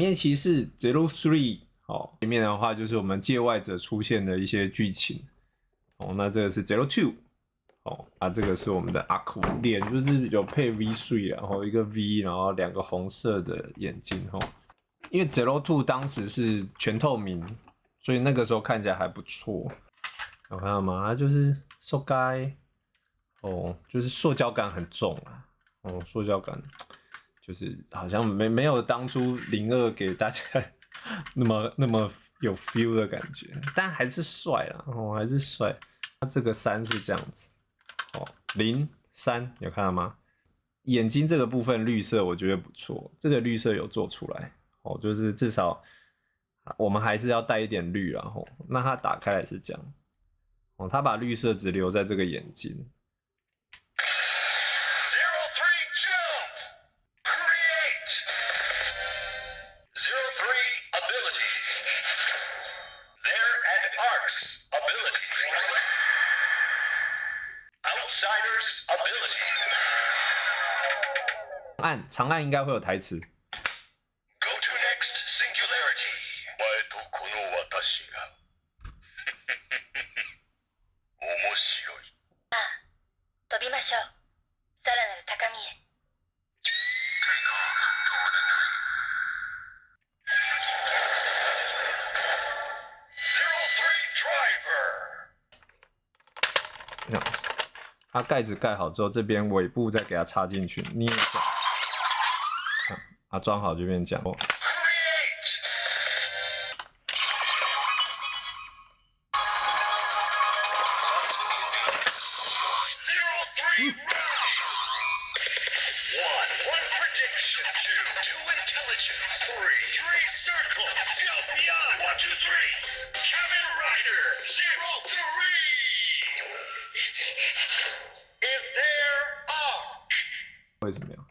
面骑士 03， 哦，里面的话就是我们界外者出现的一些剧情。哦，那这个是02。哦，这个是我们的阿库脸，就是有配 V3， 然后一个 V， 然后2个红色的眼睛。哦，因为02当时是全透明，所以那个时候看起来还不错。有看到吗？它就是塑胶，哦，就是塑胶感很重啊。哦，塑胶感就是好像没有当初02给大家那么有 feel 的感觉，但还是帅啦。哦，还是帅。它这个3是这样子。哦，03有看到吗？眼睛这个部分绿色我觉得不错，这个绿色有做出来。哦，就是至少我们还是要带一点绿啦。吼，那它打开来是这样。哦，它把绿色只留在这个眼睛。长按应该会有台词。它盖子盖好之后，这边尾部再给它插进去，捏一下，装好就变这样。会怎么样？